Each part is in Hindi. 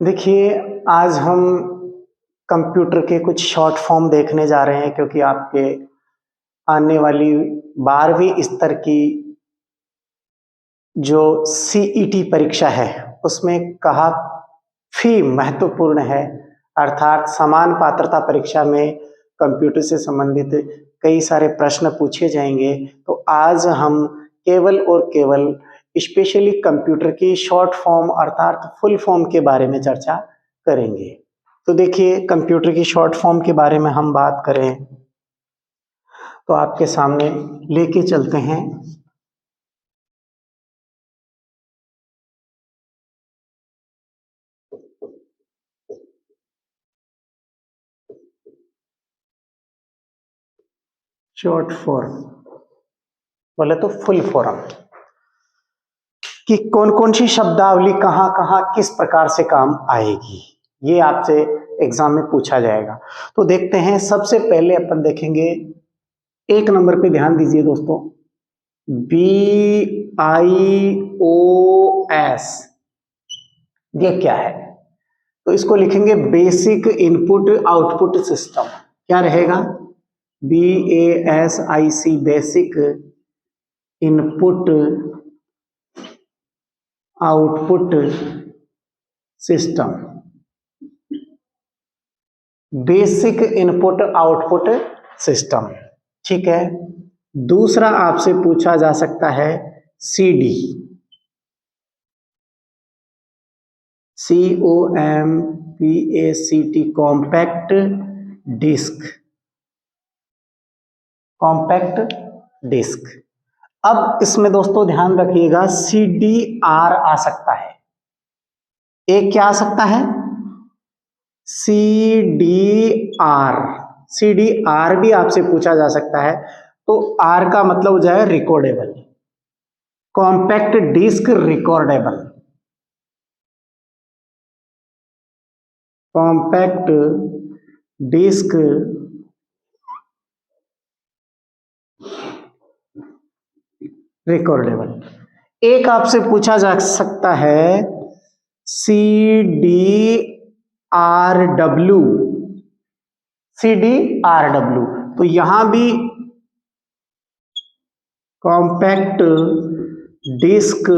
देखिए, आज हम कंप्यूटर के कुछ शॉर्ट फॉर्म देखने जा रहे हैं क्योंकि आपके आने वाली 12वीं स्तर की जो सीईटी परीक्षा है, उसमें काफ़ी महत्वपूर्ण है। अर्थात समान पात्रता परीक्षा में कंप्यूटर से संबंधित कई सारे प्रश्न पूछे जाएंगे। तो आज हम केवल और केवल स्पेशली कंप्यूटर की शॉर्ट फॉर्म अर्थात फुल फॉर्म के बारे में चर्चा करेंगे। तो देखिए, कंप्यूटर की शॉर्ट फॉर्म के बारे में हम बात करें तो आपके सामने लेके चलते हैं। शॉर्ट फॉर्म बोले तो फुल फॉर्म कि कौन कौन सी शब्दावली कहाँ कहाँ किस प्रकार से काम आएगी, ये आपसे एग्जाम में पूछा जाएगा। तो देखते हैं, सबसे पहले अपन देखेंगे, एक नंबर पे ध्यान दीजिए दोस्तों, BIOS, ये क्या है? तो इसको लिखेंगे बेसिक इनपुट आउटपुट सिस्टम। क्या रहेगा? BASIC, basic input output system. Basic input output system, ठीक है। दूसरा आपसे पूछा जा सकता है CD, COMPACT, compact disc, compact disc. अब इसमें दोस्तों ध्यान रखिएगा, CDR आ सकता है। एक क्या आ सकता है? CDR, CDR भी आपसे पूछा जा सकता है। तो R का मतलब हो जाए recordable, compact disc recordable, compact disc recordable. एक आपसे पूछा जा सकता है CDRW, CDRW। तो यहां भी कॉम्पैक्ट डिस्क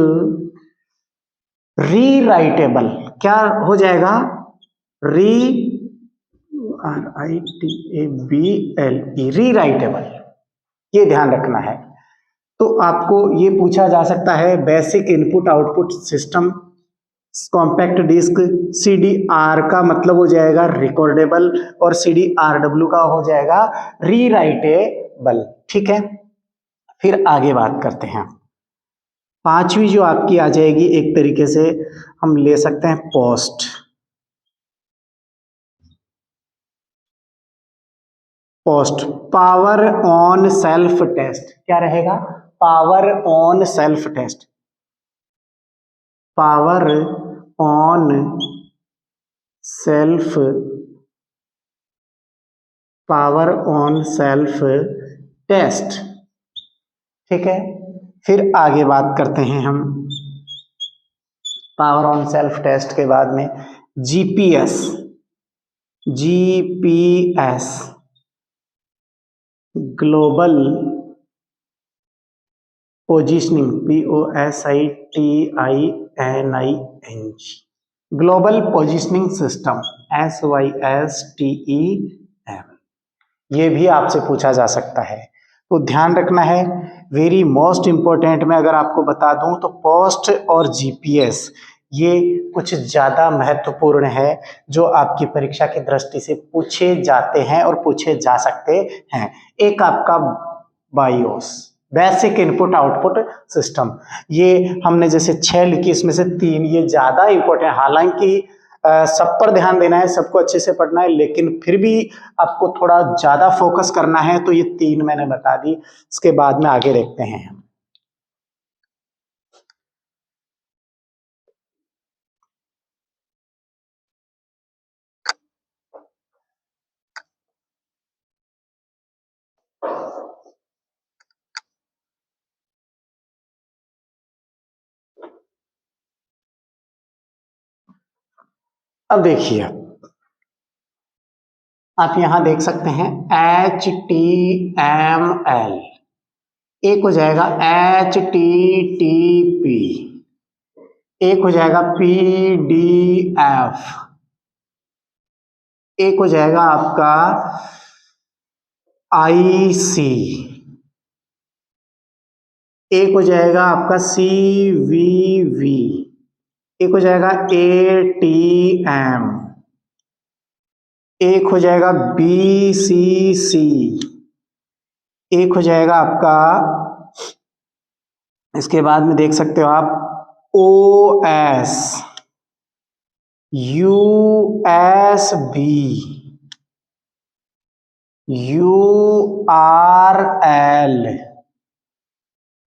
रीराइटेबल, क्या हो जाएगा? RITABLE, रीराइटेबल, ये ध्यान रखना है। तो आपको ये पूछा जा सकता है basic input output system, compact disc, CDR का मतलब हो जाएगा रिकॉर्डेबल और CDRW का हो जाएगा रीराइटेबल, ठीक है। फिर आगे बात करते हैं। पांचवी जो आपकी आ जाएगी, एक तरीके से हम ले सकते हैं post, post power on self test. क्या रहेगा? Power on self test, power on self, power on self test, ठीक है। फिर आगे बात करते हैं हम, पावर ऑन सेल्फ टेस्ट के बाद में GPS, GPS global positioning, POSITINING, global positioning system, SYSTEM, ये भी आपसे पूछा जा सकता है। तो ध्यान रखना है, वेरी मोस्ट इंपॉर्टेंट में अगर आपको बता दूं तो पोस्ट और GPS ये कुछ ज़्यादा महत्वपूर्ण है, जो आपकी परीक्षा की दृष्टि से पूछे जाते हैं और पूछे जा सकते हैं। एक आपका BIOS, basic input output system, ये हमने जैसे 6 लिखी, इसमें से 3 ये ज़्यादा इंपॉर्टेंट, हालांकि सब पर ध्यान देना है, सबको अच्छे से पढ़ना है, लेकिन फिर भी आपको थोड़ा ज़्यादा फोकस करना है। तो ये 3 मैंने बता दी, इसके बाद में आगे देखते हैं। अब देखिए, आप यहां देख सकते हैं HTML, एक हो जाएगा HTTP, एक हो जाएगा PDF, एक हो जाएगा आपका IC, एक हो जाएगा आपका CVV, एक हो जाएगा ATM, एक हो जाएगा BCC, एक हो जाएगा आपका, इसके बाद में देख सकते हो आप OS, USB, URL।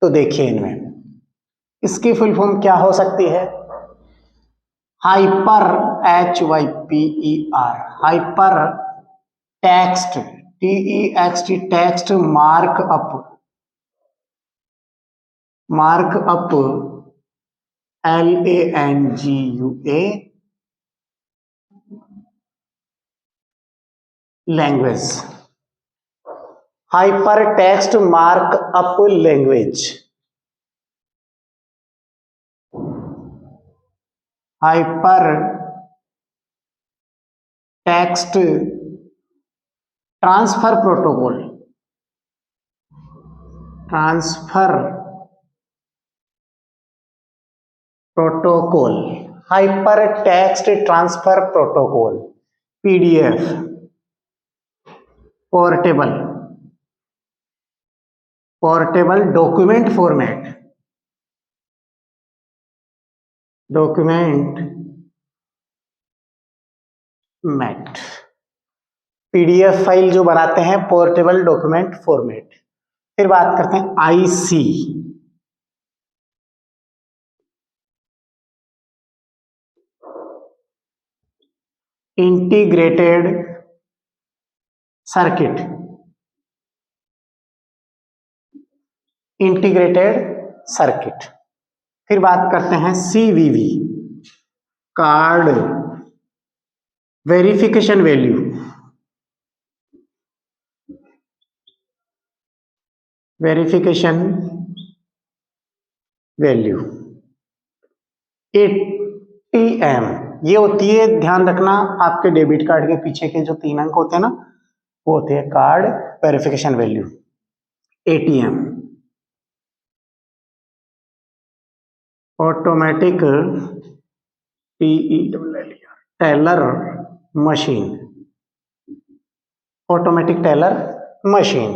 तो देखिए इनमें इसकी फुल फॉर्म क्या हो सकती है? Hyper, HYPER, hyper text, TEXT, text markup, markup LANGUA, language, hyper text markup language, hyper text transfer protocol, transfer protocol, hyper text transfer protocol, PDF, portable, portable document format, document mat, PDF file जो बनाते हैं पोर्टेबल डॉक्यूमेंट फॉर्मेट। फिर बात करते हैं IC, integrated circuit, integrated circuit. फिर बात करते हैं CVV, card verification value, verification value. ATM, ये होती है, ध्यान रखना, आपके डेबिट कार्ड के पीछे के जो 3 अंक होते हैं ना, वो होते हैं card verification value, ATM। Automatic teller machine, automatic teller machine.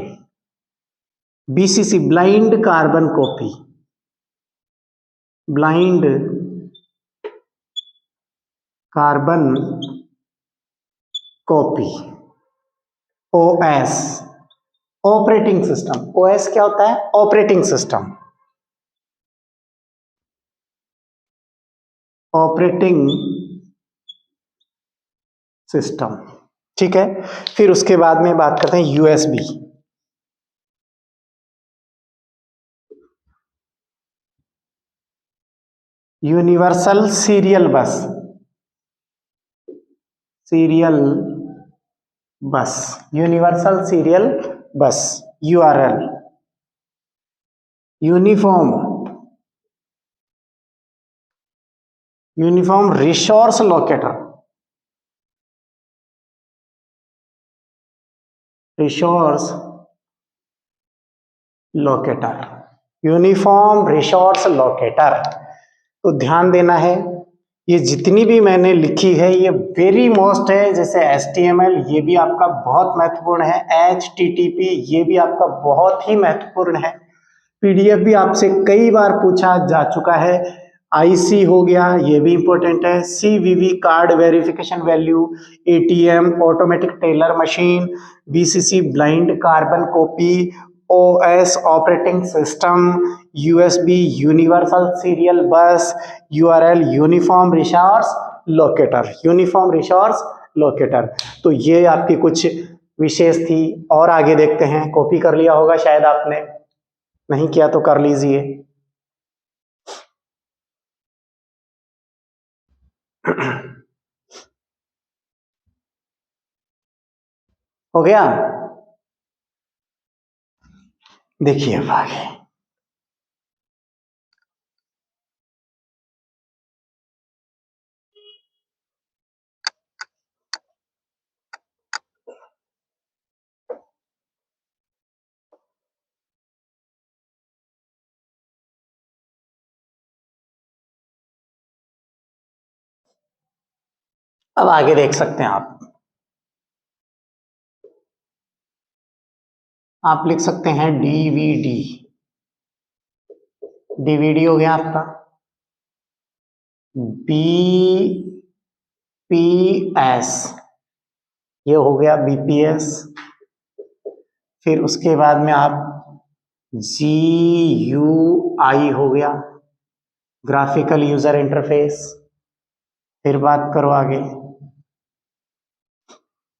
BCC, blind carbon copy, blind carbon copy. OS, operating system, OS क्या होता है? ऑपरेटिंग सिस्टम, ऑपरेटिंग सिस्टम, ठीक है। फिर उसके बाद में बात करते हैं USB, यूनिवर्सल सीरियल बस, सीरियल बस, यूनिवर्सल सीरियल बस, URL, uniform, uniform resource locator, resource locator, uniform resource locator. तो ध्यान देना है, ये जितनी भी मैंने लिखी है ये वेरी मोस्ट है। जैसे HTML, ये भी आपका बहुत महत्वपूर्ण है। HTTP, ये भी आपका बहुत ही महत्वपूर्ण है। PDF भी आपसे कई बार पूछा जा चुका है। IC हो गया, ये भी इंपॉर्टेंट है। CVV, card verification value. ATM, automatic teller machine. BCC, blind carbon copy. OS, operating system. USB, universal serial बस। URL, uniform resource locator, uniform resource locator. तो ये आपकी कुछ विशेष थी, और आगे देखते हैं। कॉपी कर लिया होगा शायद आपने, नहीं किया तो कर लीजिए। हो गया? देखिए अब आगे, अब आगे देख सकते हैं आप लिख सकते हैं डीवीडी। डीवीडी हो गया आपका। बीपीएस, ये हो गया बीपीएस। फिर उसके बाद में आप जीयूआई हो गया, ग्राफिकल यूजर इंटरफेस। फिर बात करो आगे,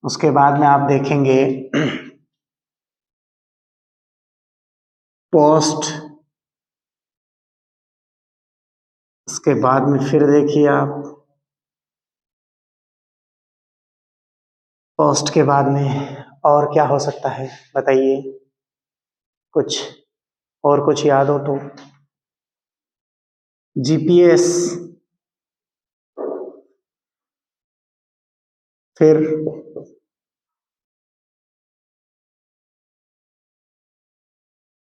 उसके बाद में आप देखेंगे पोस्ट। उसके बाद में फिर देखिए आप पोस्ट के बाद में और क्या हो सकता है बताइए, कुछ और कुछ याद हो तो। जीपीएस, फिर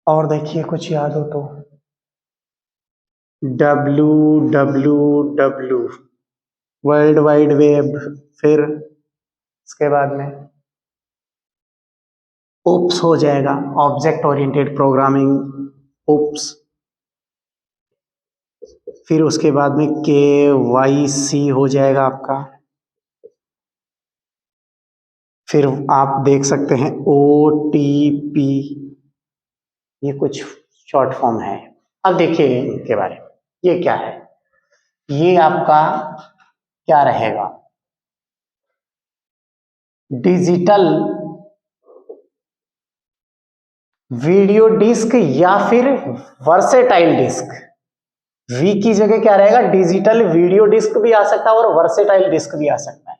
और देखिए कुछ याद हो तो WWW, वर्ल्ड वाइड वेब। फिर इसके बाद में ओप्स हो जाएगा, ऑब्जेक्ट ओरिएंटेड प्रोग्रामिंग, ओप्स। फिर उसके बाद में KYC हो जाएगा आपका। फिर आप देख सकते हैं OTP, ये कुछ शॉर्ट फॉर्म है। अब देखिए इनके बारे में, ये क्या है, ये आपका क्या रहेगा, डिजिटल वीडियो डिस्क या फिर वर्सेटाइल डिस्क। वी की जगह क्या रहेगा, डिजिटल वीडियो डिस्क भी आ सकता है और वर्सेटाइल डिस्क भी आ सकता है।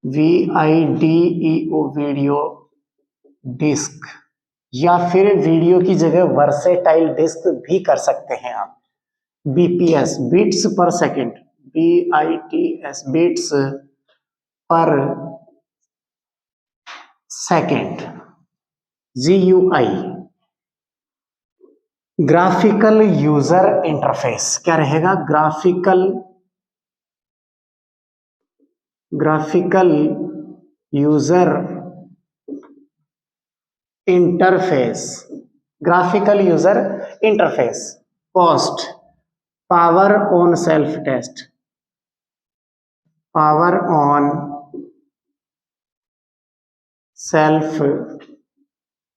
VIDEO, वीडियो डिस्क, या फिर वीडियो की जगह वर्सेटाइल डिस्क भी कर सकते हैं आप। BPS, bits per second, BITS, bits per second. GUI, graphical user interface, क्या रहेगा, graphical user interface, graphical user interface. POST, power on self test, power on self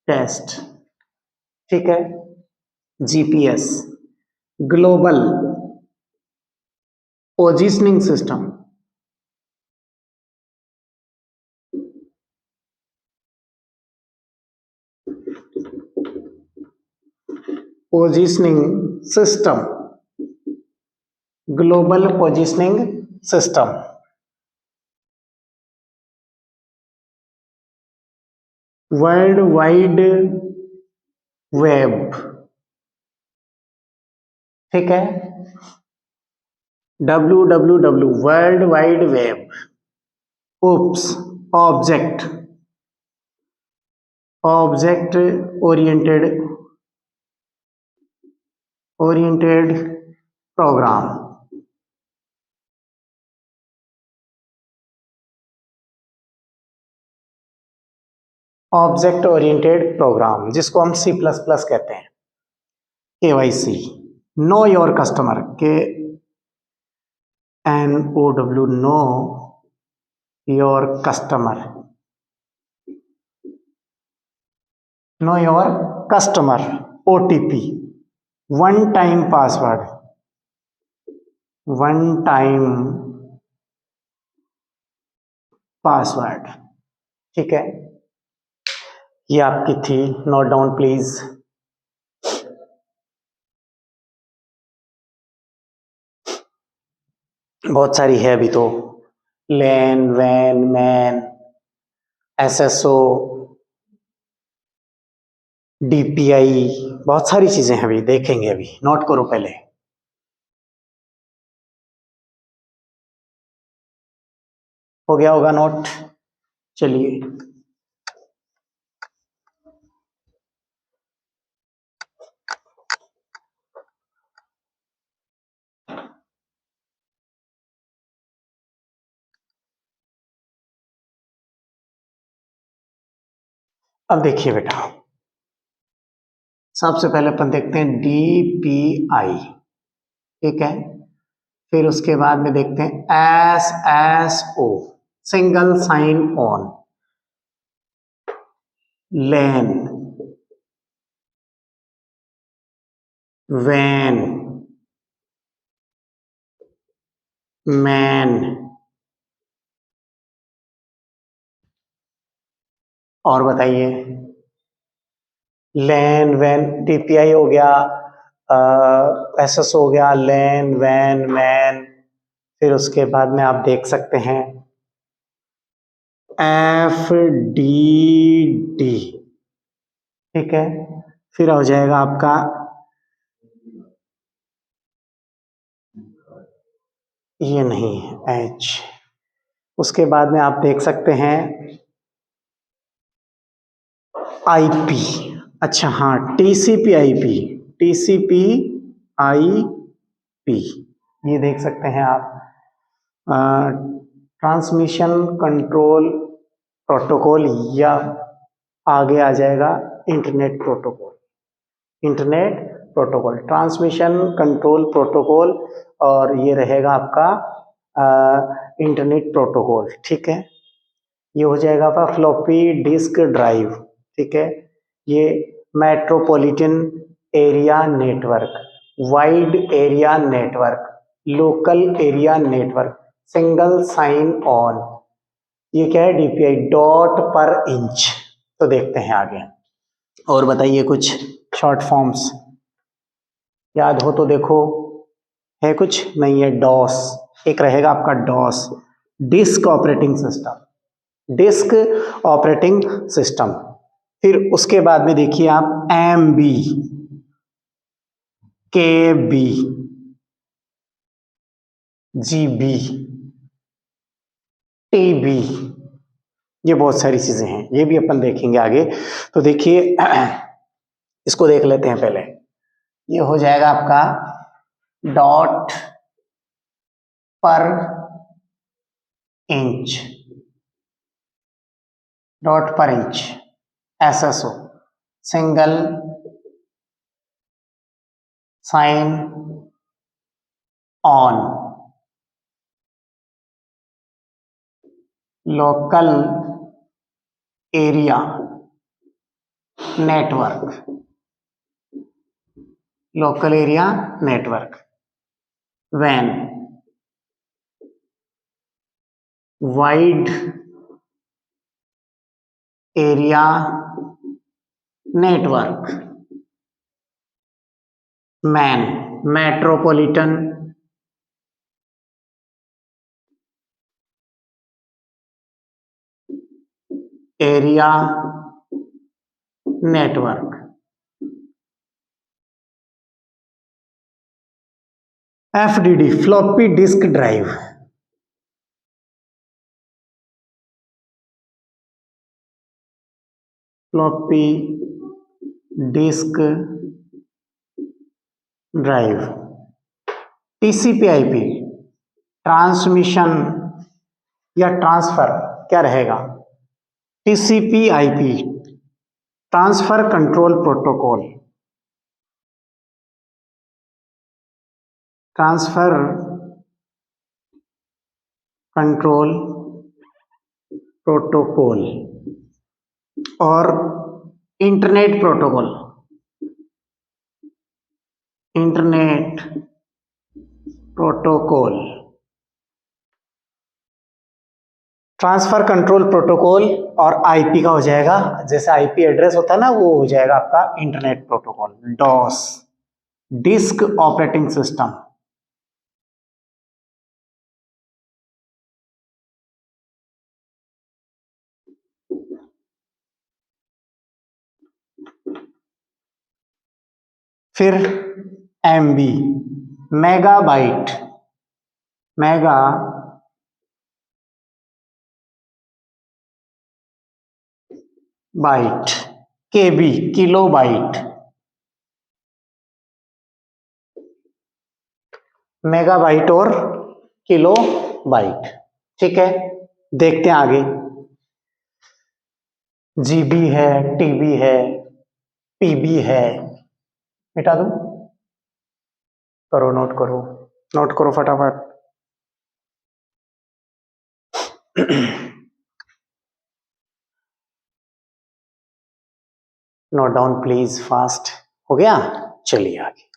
test, ठीक है। GPS, global positioning system, positioning system, global positioning system. World wide web, ठीक है। WWW, world wide web. OOPS, object, object oriented program. Object oriented program जिसको हम C++ कहते हैं। KYC, know your customer, KNOW, no your customer, no your customer. OTP, one time password, one time password, ठीक है। ये आपकी थी, नोट डाउन प्लीज। बहुत सारी है अभी तो, लैन, वैन, मैन, एसएसओ, डीपीआई, बहुत सारी चीजें हैं, अभी देखेंगे, अभी नोट करो पहले। हो गया होगा नोट? चलिए, अब देखिए बेटा, सबसे पहले अपन देखते हैं डीपीआई, ठीक है। फिर उसके बाद में देखते हैं SSO, single sign on, LAN, वैन, मैन, और बताइए। लैन, वैन, डीपीआई हो गया, एसएस हो गया, लैन, वैन, मैन। फिर उसके बाद में आप देख सकते हैं एफ डी डी, ठीक है। फिर हो जाएगा आपका ये नहीं एच। उसके बाद में आप देख सकते हैं आईपी, अच्छा हाँ, टीसीपी आईपी, टीसीपी आईपी, ये देख सकते हैं आप। ट्रांसमिशन कंट्रोल प्रोटोकॉल, या आगे आ जाएगा internet protocol, internet protocol, transmission control protocol, और ये रहेगा आपका इंटरनेट प्रोटोकॉल, ठीक है। ये हो जाएगा आपका फ्लॉपी डिस्क ड्राइव, ठीक है। ये metropolitan area network, wide area network, local area network, single sign on, ये क्या है, डीपीआई, डॉट पर इंच। तो देखते हैं आगे, और बताइए कुछ शॉर्ट फॉर्म्स याद हो तो देखो, है कुछ? नहीं है। डॉस, एक रहेगा आपका DOS, disk operating system, disk operating system. फिर उसके बाद में देखिए आप M B, K B, G B, T B, ये बहुत सारी चीजें हैं, ये भी अपन देखेंगे आगे। तो देखिए इसको देख लेते हैं पहले। ये हो जाएगा आपका dot per inch, dot per inch, SSO, single sign on, local area network, local area network, वैन, wide area network, MAN, metropolitan area network, FDD, floppy disk drive, floppy disk drive, TCP IP, transmission या ट्रांसफर, क्या रहेगा, TCP IP, transfer control protocol, transfer control protocol, और internet protocol, internet protocol. Transfer control protocol और आईपी का हो जाएगा, जैसे आईपी एड्रेस होता है ना, वो हो जाएगा आपका internet protocol, DOS, disk operating system. फिर MB, megabyte, mega byte, KB, kilobyte, megabyte और किलोबाइट। ठीक है, देखते हैं आगे। GB है, TB है, PB है, मिटा दूं? करो, नोट करो फटाफट। Note down please fast. हो गया? चलिए आगे।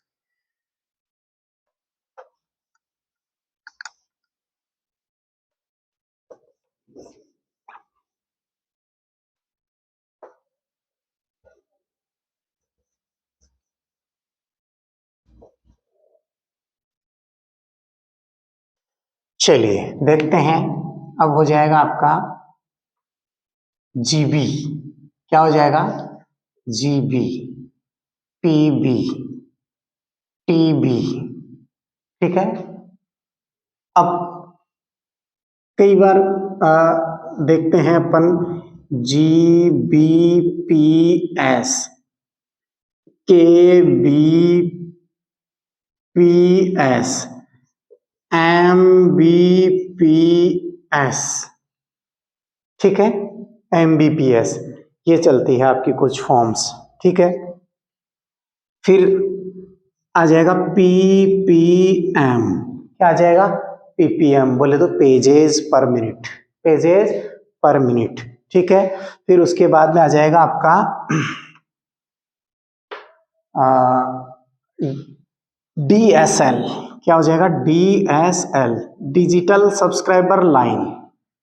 चलिए देखते हैं। अब हो जाएगा आपका GB, क्या हो जाएगा? GB, PB, TB। ठीक है, अब कई बार देखते हैं अपन GBPS, KBPS, MBPS। ठीक है, MBPS ये चलती है आपकी कुछ फॉर्म्स। ठीक है, फिर आ जाएगा PPM, क्या आ जाएगा? PPM बोले तो पेजेस पर मिनट, पेजेस पर मिनट। ठीक है, फिर उसके बाद में आ जाएगा आपका DSL, क्या हो जाएगा? DSL, digital subscriber line,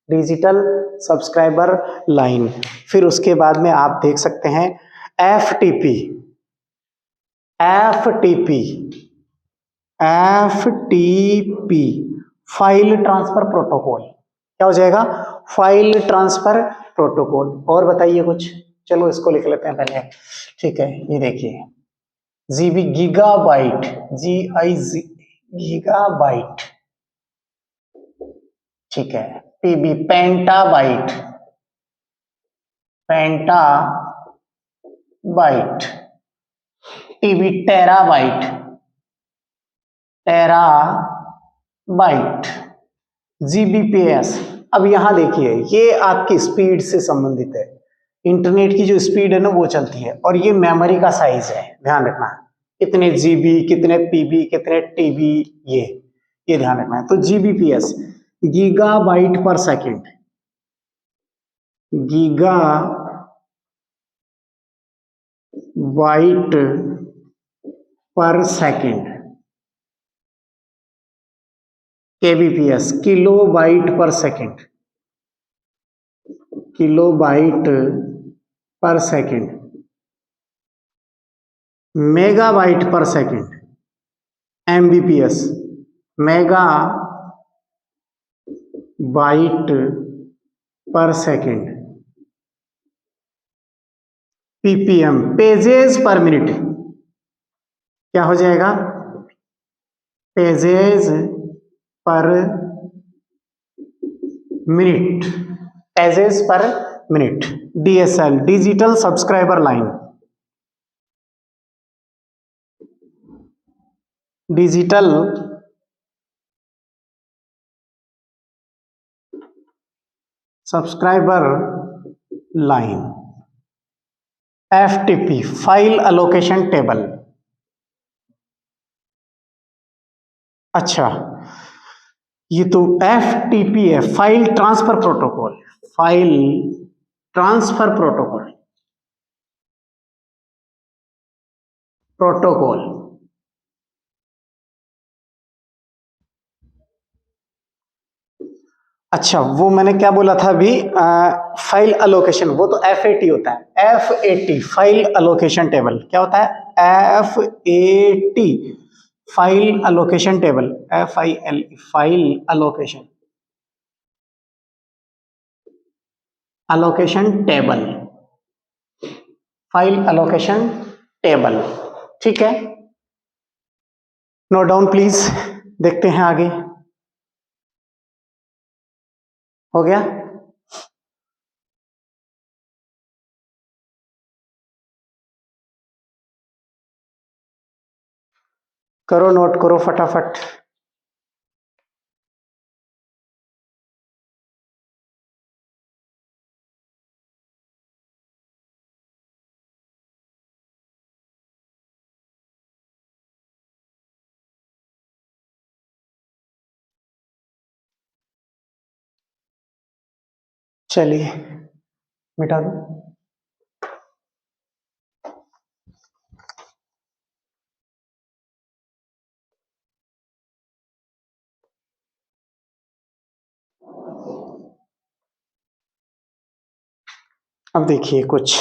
digital subscriber line. फिर उसके बाद में आप देख सकते हैं FTP, FTP, FTP, file transfer protocol, क्या हो जाएगा? File transfer protocol. और बताइए कुछ? चलो इसको लिख लेते हैं पहले। ठीक है, ये देखिए GB, गीगाबाइट, GIG, गीगाबाइट। ठीक है, PB, पेंटाबाइट, पेंटाबाइट। TB, terabyte, terabyte. GBPS, अब यहां देखिए ये आपकी स्पीड से संबंधित है, इंटरनेट की जो स्पीड है ना वो चलती है, और ये मेमोरी का साइज है, ध्यान रखना। कितने GB, कितने PB, कितने TB, ये ध्यान रखना है। तो GBPS, गीगाबाइट पर सेकंड, गीगाबाइट पर सेकंड। KBPS, किलोबाइट पर सेकंड, किलोबाइट पर सेकंड। मेगाबाइट पर सेकंड, MBPS, मेगा बाइट पर सेकंड। PPM, पेजेस पर मिनट, क्या हो जाएगा? पेजेस पर मिनट, पेजेस पर minute. DSL, digital subscriber line, digital subscriber line. FTP, file allocation table. अच्छा, ये तो FTP है, file transfer protocol, file transfer protocol, protocol. अच्छा, वो मैंने क्या बोला था अभी? फाइल एलोकेशन, वो तो FAT होता है, FAT, फाइल एलोकेशन टेबल। क्या होता है? FAT, file allocation table, FIL, file allocation, allocation table, file allocation table. ठीक है, नोट डाउन प्लीज। देखते हैं आगे। हो गया? करो, नोट करो फटाफट। चलिए मिटा दो। अब देखिए कुछ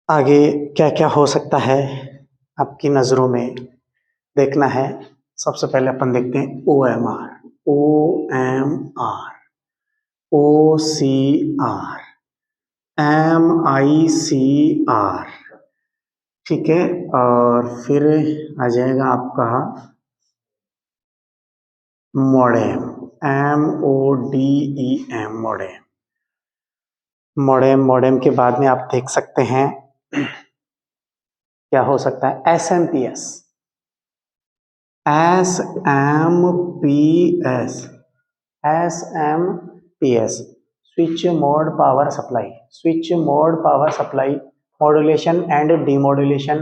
आगे क्या क्या हो सकता है आपकी नज़रों में देखना है। सबसे पहले अपन देखते हैं OMR, OMR, OCR, MICR, ठीक है। और फिर आ जाएगा आपका मॉडेम, MODEM, मॉडेम। मॉडेम के बाद में आप देख सकते हैं क्या हो सकता है, SMPS, SMPS, SMPS, switch mode power supply, switch mode power supply, modulation and demodulation,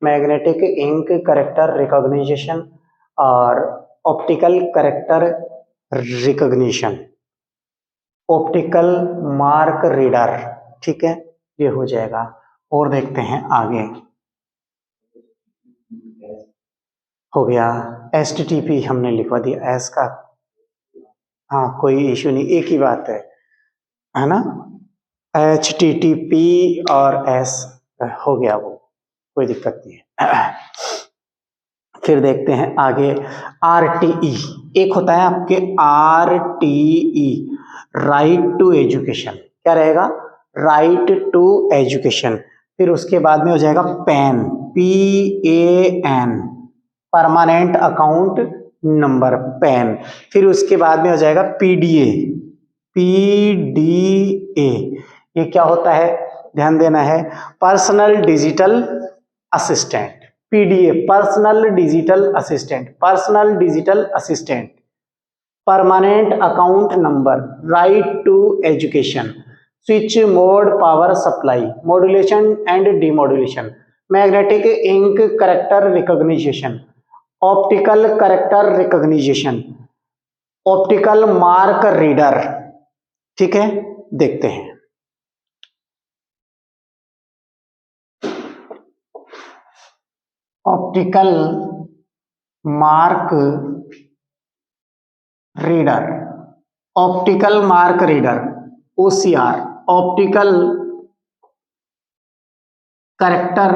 magnetic ink character recognition और optical character recognition, optical mark reader, ठीक है, ये हो जाएगा। और देखते हैं आगे। हो गया HTTP, हमने लिखवा दिया एस का, हाँ कोई इशू नहीं, एक ही बात है ना। HTTP और एस हो गया, वो कोई दिक्कत नहीं है। फिर देखते हैं आगे RTE। एक होता है आपके RTE, राइट टू एजुकेशन, क्या रहेगा, राइट टू एजुकेशन। फिर उसके बाद में हो जाएगा PAN, PAN, permanent account number, PAN। फिर उसके बाद में हो जाएगा PDA, PDA, ये क्या होता है, ध्यान देना है, personal digital assistant, PDA, personal digital assistant, personal digital assistant, permanent account number, right to education, switch mode power supply, modulation and demodulation, magnetic ink character recognition, optical character recognition, optical mark reader, ठीक है। देखते हैं optical mark reader, optical mark reader, OCR, optical character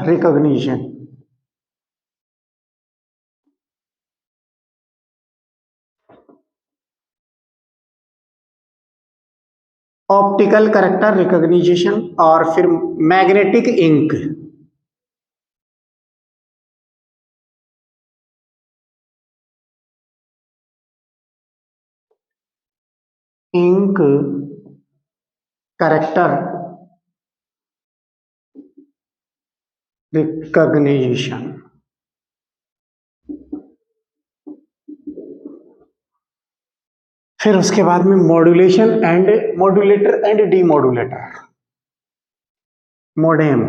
recognition, optical character recognition और फिर magnetic ink, ink character recognition. फिर उसके बाद में modulation and modulator and demodulator, modem,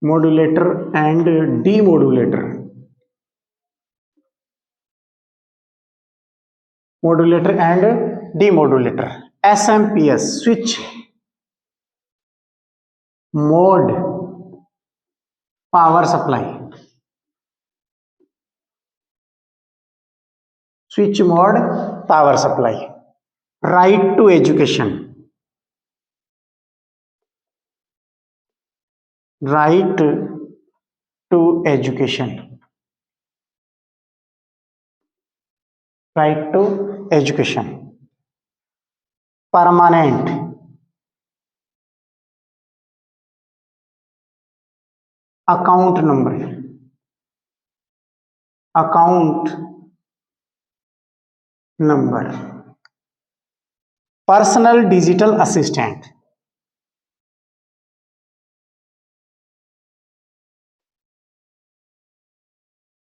modulator and demodulator, modulator and demodulator, SMPS, switch mode power supply, switch mode power supply, right to education, right to education, right to education, permanent, account number, account number, personal digital assistant,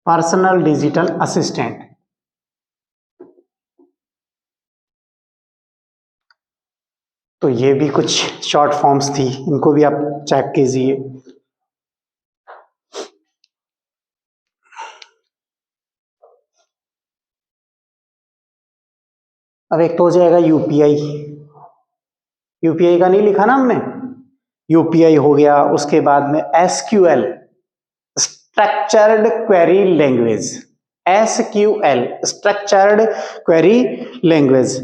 personal digital assistant. तो ये भी कुछ शॉर्ट फॉर्म्स थी, इनको भी आप चेक कीजिए। अब एक तो हो जाएगा यूपीआई, यूपीआई का नहीं लिखा ना हमने, यूपीआई हो गया। उसके बाद में SQL, structured query language, SQL structured query language.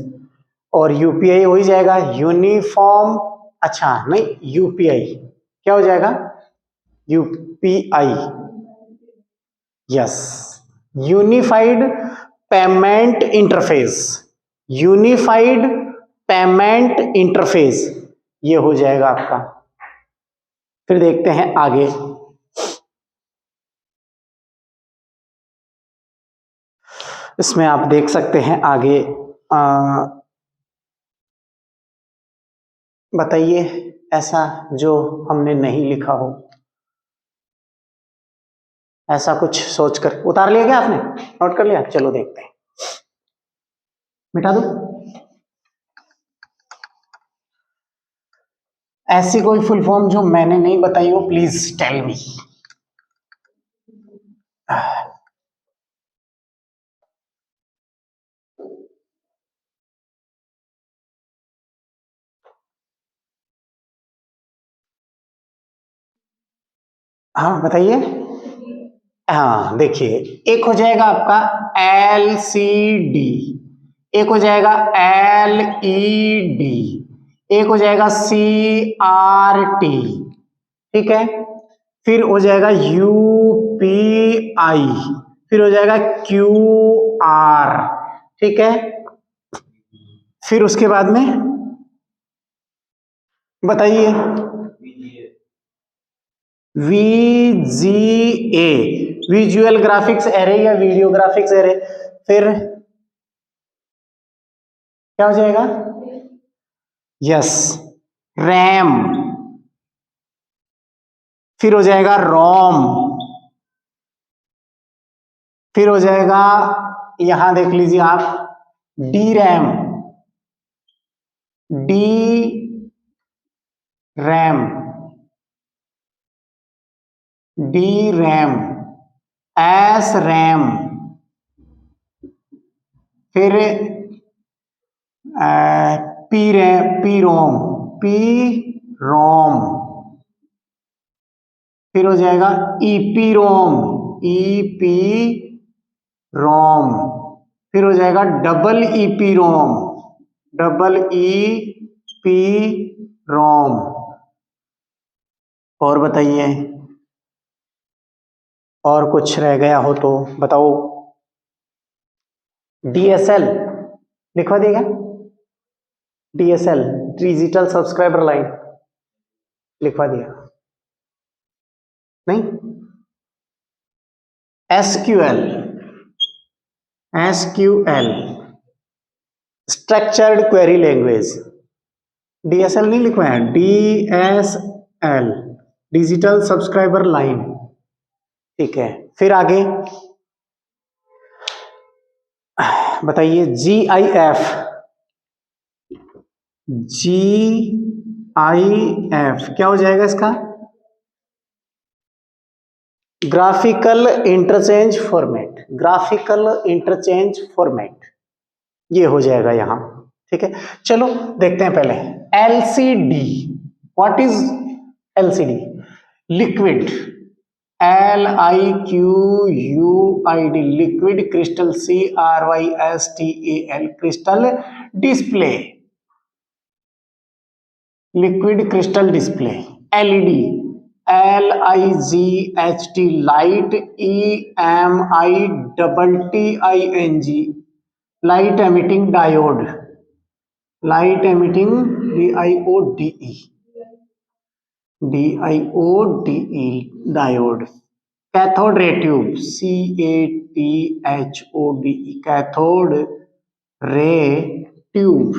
और यूपीआई हो ही जाएगा यूनिफॉर्म, अच्छा नहीं, यूपीआई क्या हो जाएगा, UPI, yes, unified payment interface, unified payment interface, ये हो जाएगा आपका। फिर देखते हैं आगे, इसमें आप देख सकते हैं आगे, बताइए ऐसा जो हमने नहीं लिखा हो, ऐसा कुछ सोचकर। उतार लिया क्या आपने, नोट कर लिया, चलो देखते हैं, मिटा दो। ऐसी कोई फुल फॉर्म जो मैंने नहीं बताई हो, प्लीज टेल मी। हाँ बताइए। हाँ देखिए, एक हो जाएगा आपका LCD, एक हो जाएगा LED, एक हो जाएगा CRT, ठीक है। फिर हो जाएगा UPI, फिर हो जाएगा QR, ठीक है। फिर उसके बाद में बताइए, VGA, विजुअल ग्राफिक्स एरे या वीडियो ग्राफिक्स एरे। फिर क्या हो जाएगा, यस, रैम। फिर हो जाएगा रोम, फिर हो जाएगा, यहां देख लीजिए आप, D RAM, D RAM, D RAM, S RAM, फिर P RAM, P ROM, P ROM, फिर हो जाएगा ईपी रोम, ईपी रोम, फिर हो जाएगा डबल ईपी रोम, डबल ईपी रोम। और बताइए, और कुछ रह गया हो तो बताओ। DSL लिखवा देगा, DSL डिजिटल सब्सक्राइबर लाइन लिखवा दिया नहीं। SQL, SQL structured query language, DSL नहीं लिखवाया, DSL डिजिटल सब्सक्राइबर लाइन, ठीक है। फिर आगे बताइए, GIF, GIF क्या हो जाएगा इसका, graphical interchange format, graphical interchange format, ये हो जाएगा यहां, ठीक है। चलो देखते हैं पहले LCD, what is LCD, liquid, LIQUID, liquid crystal, CRYSTAL crystal display, liquid crystal display. LED, LIGHT light, EMITTING light emitting diode, light emitting DIODE, DIODE diode. Cathode ray tube, CATHODE, cathode ray tube,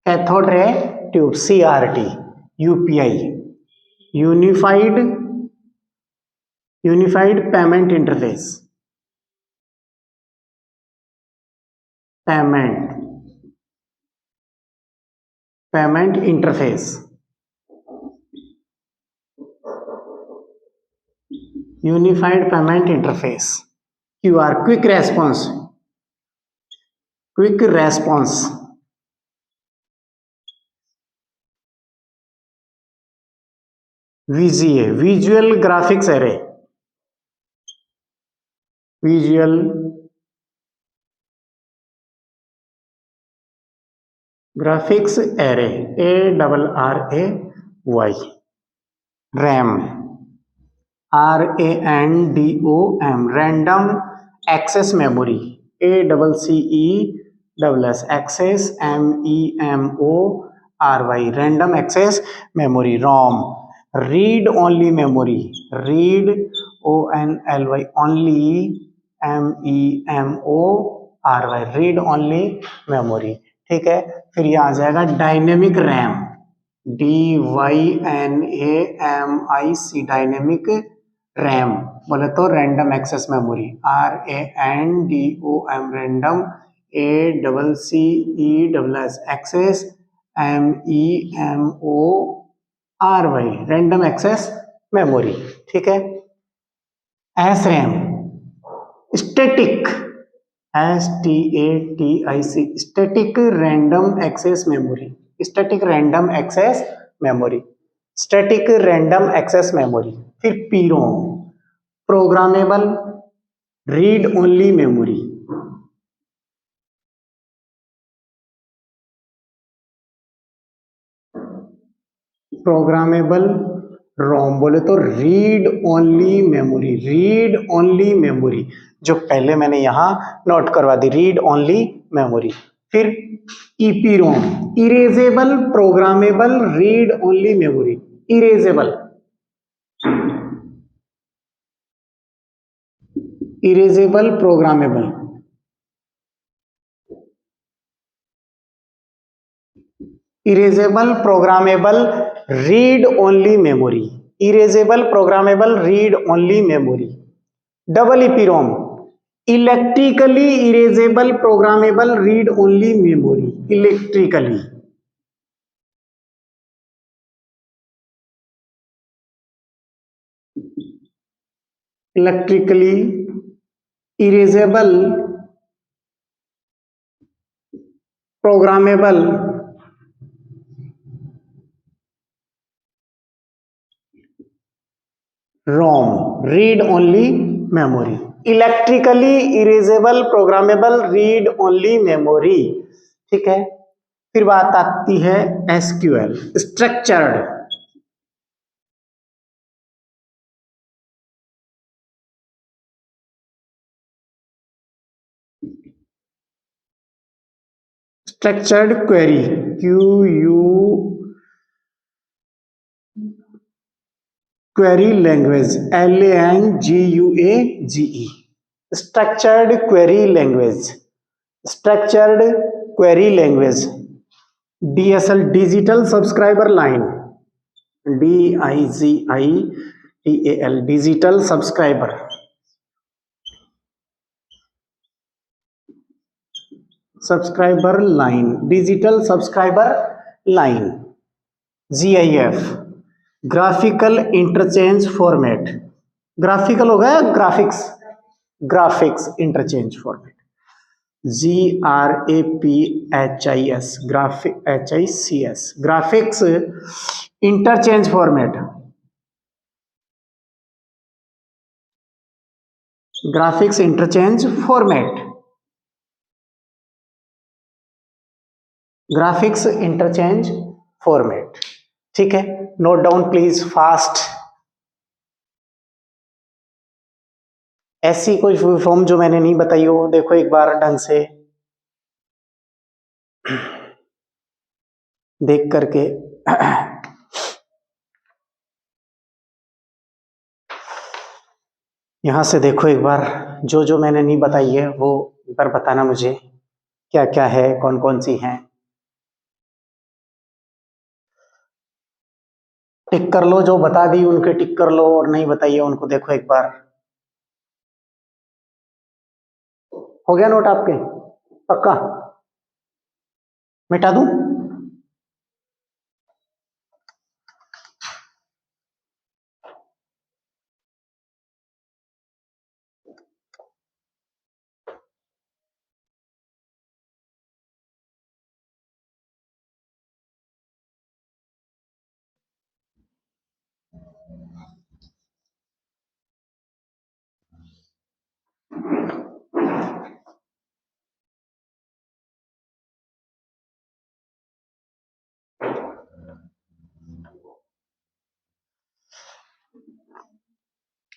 cathode ray tube, CRT, UPI, unified payment interface, payment interface, unified payment interface, QR, quick response, VGA, visual graphics array, visual graphics array, ARRAY, RAM, RAM, random access memory, ACCESS, access, MEMORY, random access memory, ROM, read only memory, read ONLY, only, MEMORY, read only memory. ठीक है, फिर ये आ जाएगा dynamic RAM, DYNAMIC, dynamic RAM, बोले तो random access memory, RANDOM, random, ACCESS, access, MEMORY, random access memory. ठीक है, SRAM, static, STATIC, static random access memory, static random access memory, static random access memory. फिर PROM, programmable read only memory, programmable ROM, बोले तो read only memory, read only memory, जो पहले मैंने यहां नोट करवा दी, रीड ओनली मेमोरी। फिर EPROM, erasable programmable read only memory, erasable, erasable programmable, erasable programmable read only memory, erasable programmable read only memory. Double EPROM, electrically erasable programmable read only memory, electrically, electrically erasable programmable रोम, read only memory, electrically erasable programmable read only memory. ठीक है, फिर बात आती है SQL, structured, structured query, query language, LANGUAGE, structured query language, structured query language. DSL, digital subscriber line, DIGITAL, digital subscriber, subscriber line, digital subscriber line. GIF, graphical interchange format, graphical हो गया graphics, graphics interchange format, GRAPHIS, graphic HICS, graphics interchange format, graphics interchange format, graphics interchange format. ठीक है, नोट डाउन प्लीज फास्ट। ऐसी कोई फुल फॉर्म जो मैंने नहीं बताई हो, देखो एक बार ढंग से देख करके। यहां से देखो एक बार, जो जो मैंने नहीं बताई है वो एक बार बताना मुझे, क्या क्या है, कौन कौन सी हैं। टिक कर लो, जो बता दी उनके टिक कर लो, और नहीं बताइए उनको देखो एक बार। हो गया नोट आपके? पक्का? मिटा दूं?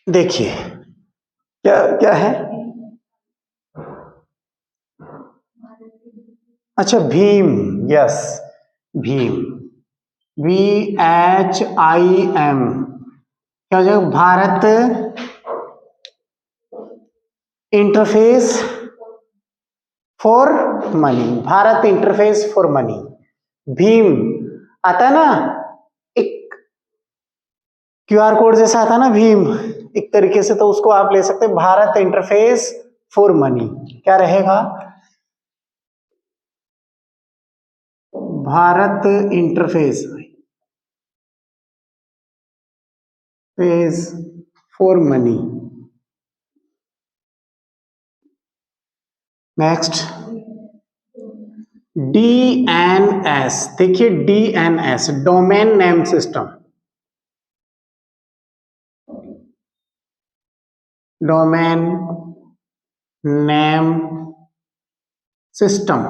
देखिए क्या क्या है। अच्छा, भीम, यस, भीम, VHIM, क्या हो जाएगा? Bharat interface for money, Bharat interface for money. Bhim आता है ना, एक QR कोड जैसा आता है ना भीम, एक तरीके से तो उसको आप ले सकते हैं भारत इंटरफेस फॉर मनी। क्या रहेगा? Bharat interface face for money. Next, DNS, देखिए DNS, domain name system, domain name system.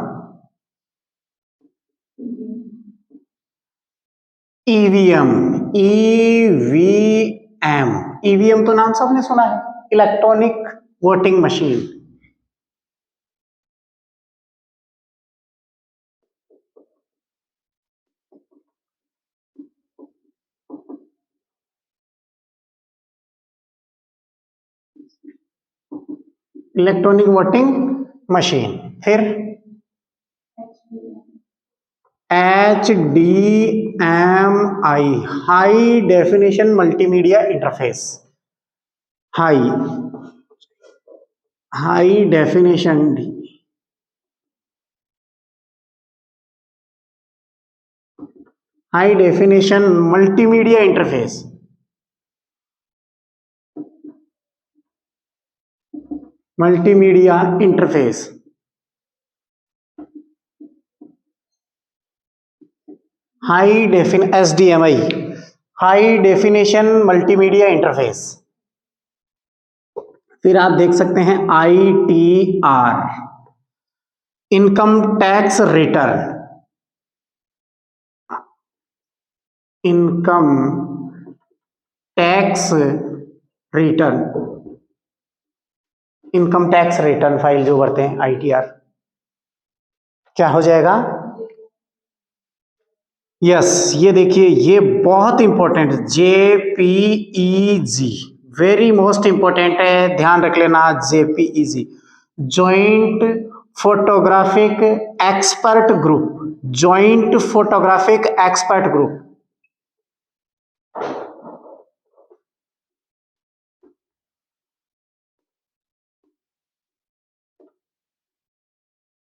EVM, EVM तो नाम सबने सुना है, electronic voting machine. Electronic voting machine. फिर HDMI, high definition multimedia interface. High definition multimedia interface. Multimedia interface, HDMI, high definition multimedia interface. फिर आप देख सकते हैं ITR, income tax return, income tax return, income tax return file जो भरते हैं ITR। क्या हो जाएगा? यस, ये देखिए, ये बहुत important, JPEG, very most important है, ध्यान रख लेना। JPEG, joint photographic expert group, joint photographic expert group.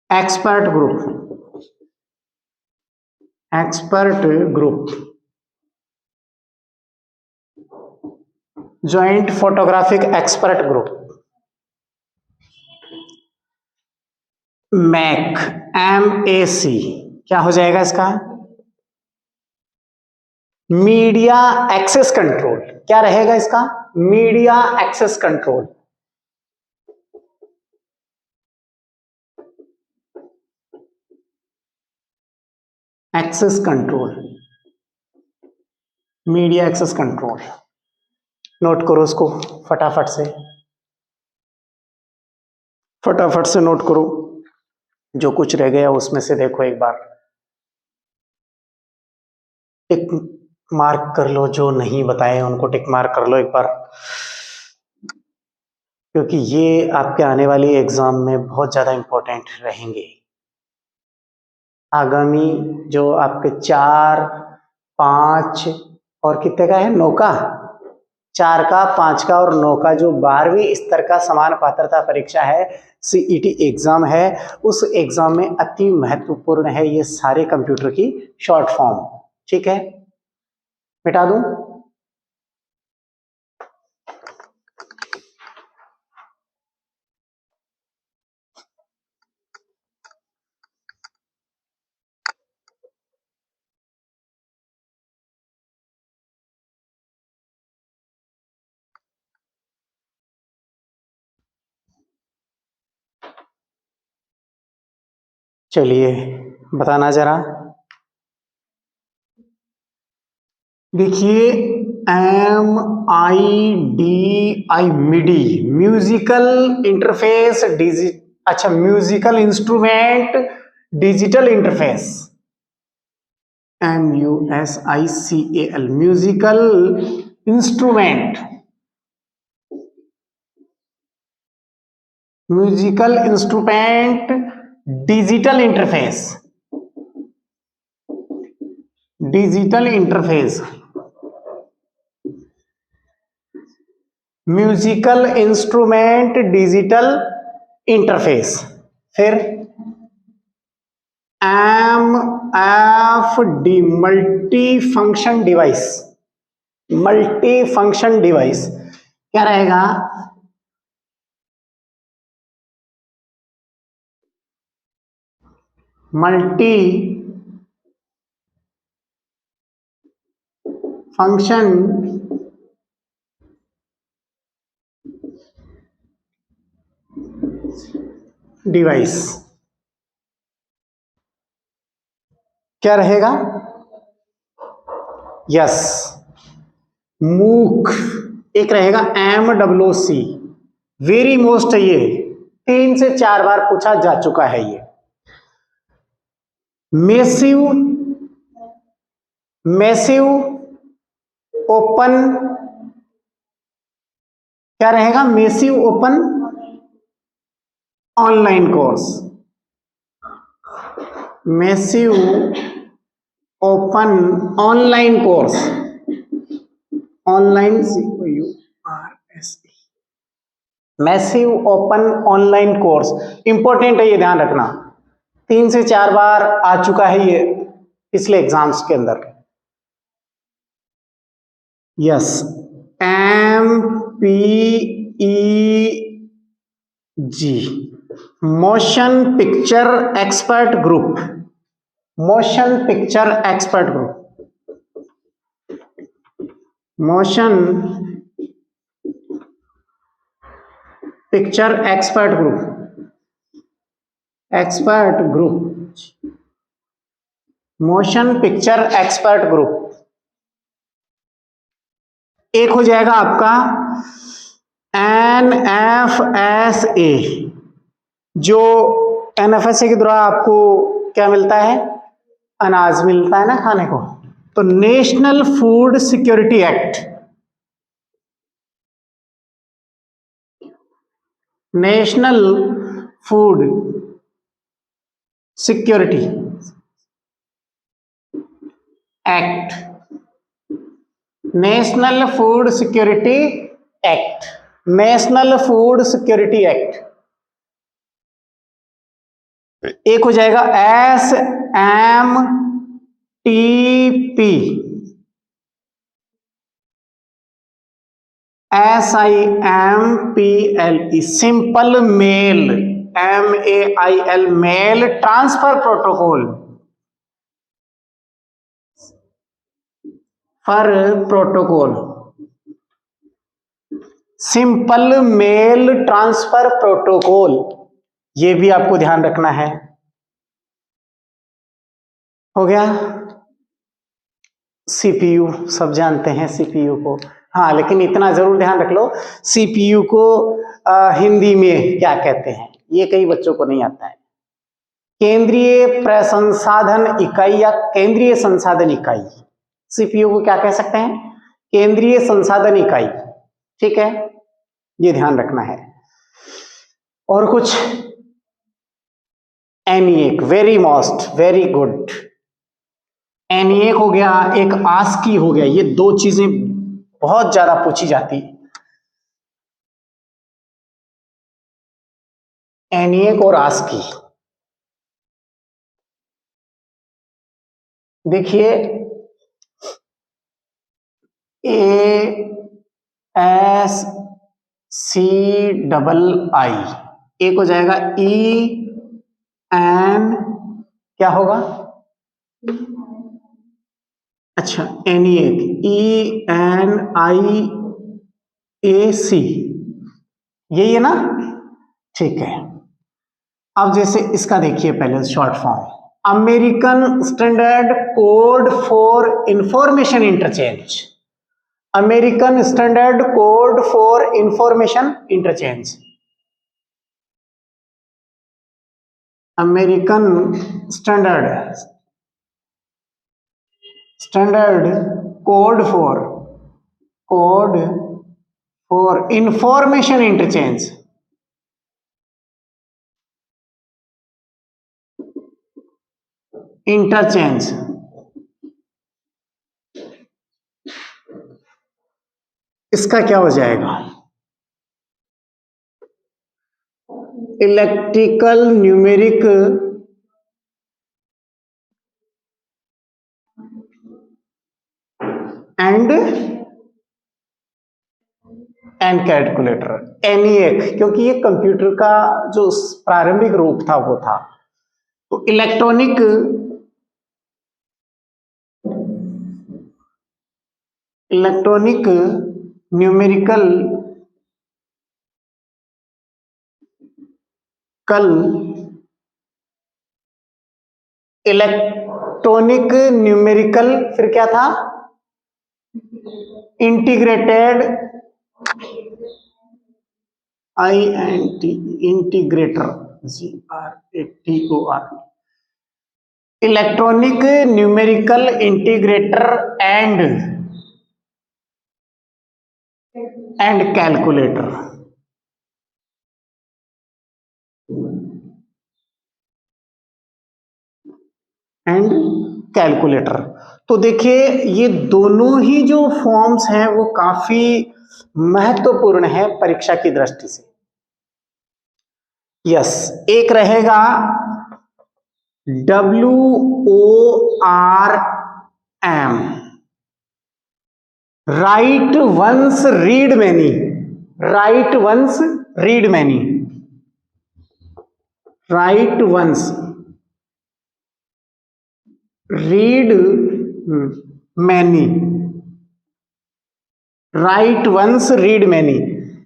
Expert group, joint photographic expert group. MAC, MAC, क्या हो जाएगा इसका? Media access control. क्या रहेगा इसका? Media access control. Access control, media access control. Note करो उसको फटाफट से। फटाफट से नोट करो, जो कुछ रह गया उसमें से देखो एक बार, टिक मार्क कर लो, जो नहीं बताए उनको टिक मार्क कर लो एक बार, क्योंकि ये आपके आने वाली एग्जाम में बहुत ज़्यादा इम्पोर्टेंट रहेंगे। आगामी जो आपके 4, 5 और कितने का है, 9 का, 4 का, 5 का और 9 का जो 12वीं स्तर का समान पात्रता परीक्षा है, सीईटी एग्जाम है, उस एग्जाम में अति महत्वपूर्ण है ये सारे कंप्यूटर की शॉर्ट फॉर्म। ठीक है, मिटा दूं? चलिए बताना जरा। देखिए MIDI मिडी म्यूजिकल इंटरफेस अच्छा musical instrument digital interface, MUSICAL musical instrument, musical instrument digital interface, digital interface, musical instrument digital interface. फिर MFD multi function device, multi function device क्या रहेगा, मल्टी फंक्शन डिवाइस क्या रहेगा, यस मूक। एक रहेगा MWC, वेरी मोस्ट है ये, 3 से 4 बार पूछा जा चुका है ये। मैसिव, मैसिव ओपन क्या रहेगा, massive open online course, massive open online course, online COURS, massive open online course important है, ये ध्यान रखना, 3 से 4 बार आ चुका है ये पिछले एग्जाम्स के अंदर। Yes MPEG motion picture expert group, motion picture expert group, motion picture expert group, expert group, motion picture expert group. एक हो जाएगा आपका NFSA, जो NFSA के द्वारा आपको क्या मिलता है, अनाज मिलता है ना खाने को, तो national food security act, national food security act, national food security act, national food security act. एक हो जाएगा SMTP, SIMPLE simple mail, MAIL mail transfer protocol, फर protocol, simple mail transfer protocol, ये भी आपको ध्यान रखना है। हो गया, CPU सब जानते हैं CPU को, हाँ लेकिन इतना जरूर ध्यान रख लो CPU को हिंदी में क्या कहते हैं, ये कई बच्चों को नहीं आता है। केंद्रीय प्रसंसाधन इकाई या केंद्रीय संसाधन इकाई, सीपीयू को क्या कह सकते हैं? केंद्रीय संसाधन इकाई। ठीक है, ये ध्यान रखना है। और कुछ ENIAC, very most very good. ENIAC हो गया, एक आस्की हो गया। ये दो चीजें बहुत ज्यादा पूछी जाती, एनिएक और आस्की। देखिए ASCII, एक हो जाएगा EN, क्या होगा? अच्छा, एनिएक, ENIAC, यही है ना? ठीक है। अब जैसे इसका देखिए पहले short form, American standard code for information interchange. American standard code for information interchange. American standard code for information interchange. इसका क्या हो जाएगा? Electrical numeric and calculator, ENIAC, क्योंकि ये कंप्यूटर का जो प्रारंभिक रूप था वो था। तो इलेक्ट्रॉनिक न्यूमेरिकल फिर क्या था? Integrated, integrator, GRATOR, electronic numerical integrator and calculator. तो देखिए ये दोनों ही जो फॉर्म्स हैं वो काफी महत्वपूर्ण है परीक्षा की दृष्टि से। यस, एक रहेगा WORM, write once read many. Write once read many, write once read many, write once read many.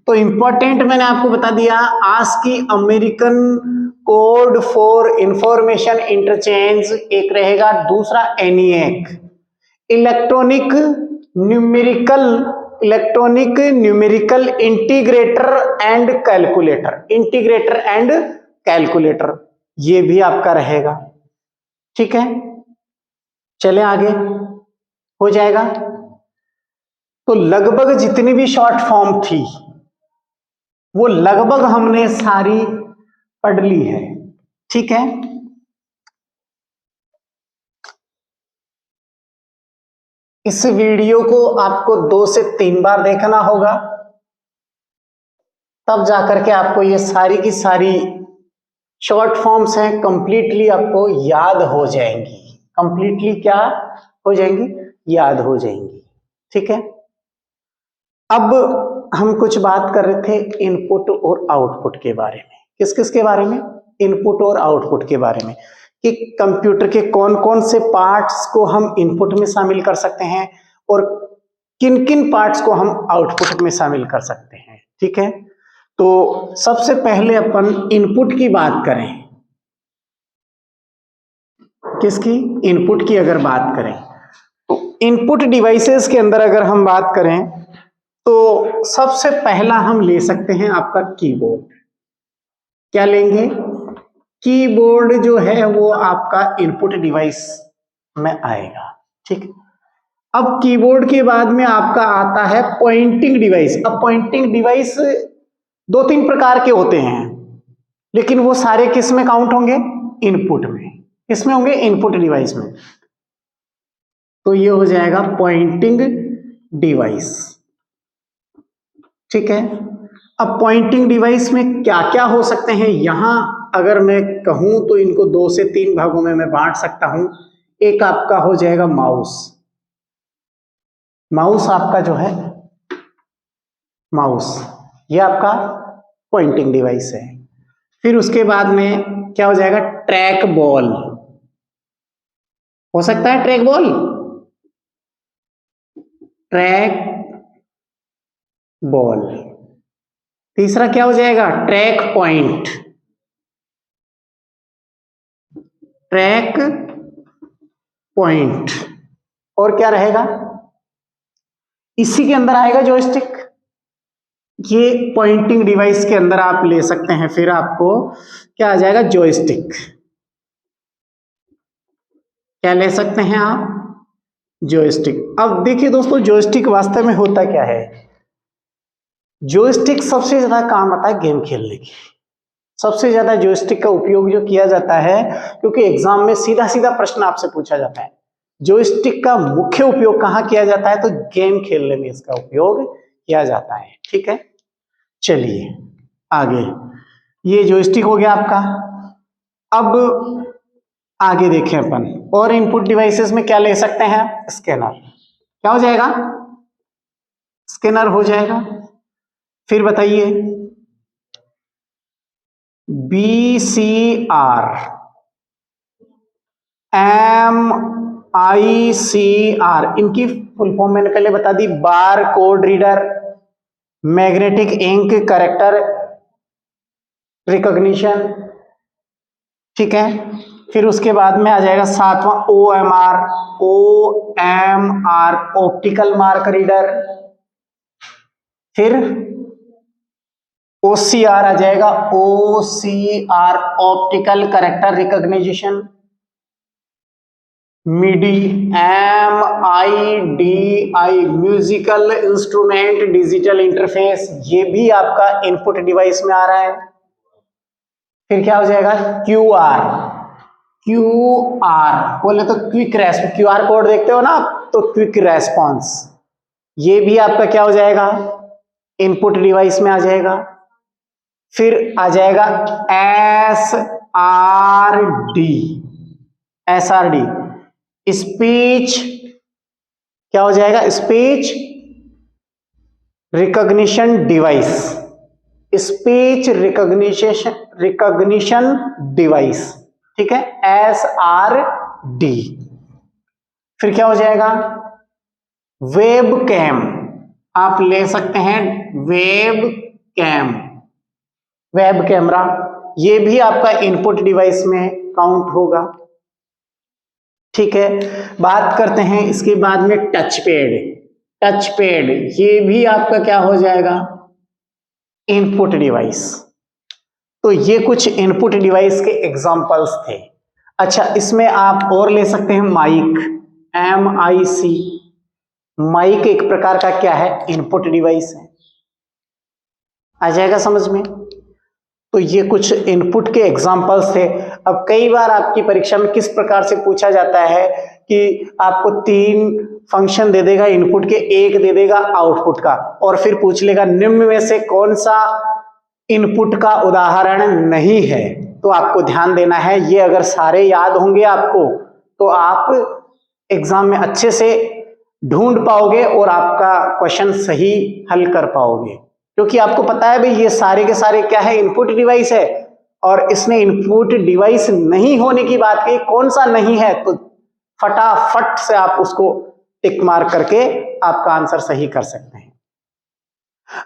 तो इंपॉर्टेंट मैंने आपको बता दिया, ASCII American code for information interchange एक रहेगा, दूसरा ENIAC, electronic numerical integrator and calculator, ये भी आपका रहेगा। ठीक है, चले आगे, हो जाएगा। तो लगभग जितनी भी शॉर्ट फॉर्म थी वो लगभग हमने सारी पढ़ ली है। ठीक है, इस वीडियो को आपको 2 से 3 बार देखना होगा, तब जाकर के आपको ये सारी की सारी शॉर्ट फॉर्म्स हैं कंप्लीटली आपको याद हो जाएंगी। कंप्लीटली क्या हो जाएंगी? याद हो जाएंगी। ठीक है, अब हम कुछ बात कर रहे थे इनपुट और आउटपुट के बारे में। किस किस के बारे में? इनपुट और आउटपुट के बारे में, कि कंप्यूटर के कौन कौन से पार्ट्स को हम इनपुट में शामिल कर सकते हैं और किन किन पार्ट्स को हम आउटपुट में शामिल कर सकते हैं। ठीक है, तो सबसे पहले अपन इनपुट की बात करें। किसकी? इनपुट की अगर बात करें तो इनपुट डिवाइसेस के अंदर अगर हम बात करें तो सबसे पहला हम ले सकते हैं आपका कीबोर्ड। क्या लेंगे, कीबोर्ड जो है वो आपका इनपुट डिवाइस में आएगा। ठीक, अब कीबोर्ड के बाद में आपका आता है पॉइंटिंग डिवाइस। अब पॉइंटिंग डिवाइस दो तीन प्रकार के होते हैं, लेकिन वो सारे किस में काउंट होंगे, इनपुट में। किसमें होंगे, इनपुट डिवाइस में। तो ये हो जाएगा पॉइंटिंग डिवाइस। ठीक है, अब पॉइंटिंग डिवाइस में क्या क्या हो सकते हैं, यहां अगर मैं कहूं तो इनको 2 से 3 भागों में मैं बांट सकता हूं। एक आपका हो जाएगा माउस। माउस आपका जो है, माउस ये आपका पॉइंटिंग डिवाइस है। फिर उसके बाद में क्या हो जाएगा, ट्रैक बॉल हो सकता है, ट्रैक बॉल, ट्रैक बॉल। तीसरा क्या हो जाएगा, ट्रैक पॉइंट, ट्रैक पॉइंट। और क्या रहेगा, इसी के अंदर आएगा जॉयस्टिक। ये पॉइंटिंग डिवाइस के अंदर आप ले सकते हैं। फिर आपको क्या आ जाएगा, जॉयस्टिक। क्या ले सकते हैं आप, जॉयस्टिक। अब देखिए दोस्तों, जॉयस्टिक वास्तव में होता क्या है। जॉयस्टिक सबसे ज्यादा काम आता है गेम खेलने की। सबसे ज्यादा जॉयस्टिक का उपयोग जो किया जाता है, क्योंकि एग्जाम में सीधा सीधा प्रश्न आपसे पूछा जाता है, जॉयस्टिक का मुख्य उपयोग कहां किया जाता है, तो गेम खेलने में इसका उपयोग किया जाता है। ठीक है, चलिए आगे। ये जॉयस्टिक हो गया आपका। अब आगे देखें अपन, और इनपुट डिवाइसेस में क्या ले सकते हैं, स्कैनर। क्या हो जाएगा, स्कैनर हो जाएगा। फिर बताइए, BCR, MICR, इनकी फुल फॉर्म मैंने पहले बता दी, bar code reader, magnetic ink character recognition. ठीक है, फिर उसके बाद में आ जाएगा 7वां OMR, OMR optical mark reader. फिर OCR आ जाएगा, OCR optical character recognition. MIDI, MIDI musical instrument digital interface, ये भी आपका इनपुट डिवाइस में आ रहा है। फिर क्या हो जाएगा, QR, QR बोले तो क्विक रेस्पॉन्स, QR कोड देखते हो ना तो क्विक रेस्पॉन्स, ये भी आपका क्या हो जाएगा, इनपुट डिवाइस में आ जाएगा। फिर आ जाएगा SRD, स्पीच, क्या हो जाएगा, speech recognition device, speech recognition device. ठीक है, SRD। फिर क्या हो जाएगा, वेब कैम, आप ले सकते हैं वेब कैम, वेब कैमरा, ये भी आपका इनपुट डिवाइस में काउंट होगा। ठीक है, बात करते हैं इसके बाद में टच पैड। टच पैड ये भी आपका क्या हो जाएगा, इनपुट डिवाइस। तो ये कुछ इनपुट डिवाइस के एग्जांपल्स थे। अच्छा, इसमें आप और ले सकते हैं माइक, MIC। माइक एक प्रकार का क्या है, इनपुट डिवाइस है। आ जाएगा समझ में। तो ये कुछ इनपुट के एग्जांपल्स थे। अब कई बार आपकी परीक्षा में किस प्रकार से पूछा जाता है कि आपको 3 फंक्शन दे देगा इनपुट के, एक दे देगा आउटपुट का, और फिर पूछ लेगा निम्न में से कौन सा इनपुट का उदाहरण नहीं है। तो आपको ध्यान देना है, ये अगर सारे याद होंगे आपको तो आप एग्जाम में अच्छे से ढूंढ पाओगे और आपका क्वेश्चन सही हल कर पाओगे। क्योंकि आपको पता है भाई ये सारे के सारे क्या है, इनपुट डिवाइस है, और इसने इनपुट डिवाइस नहीं होने की बात की, कौन सा नहीं है, तो फटाफट से आप उसको टिक मार्क करके आपका आंसर सही कर सकते हैं।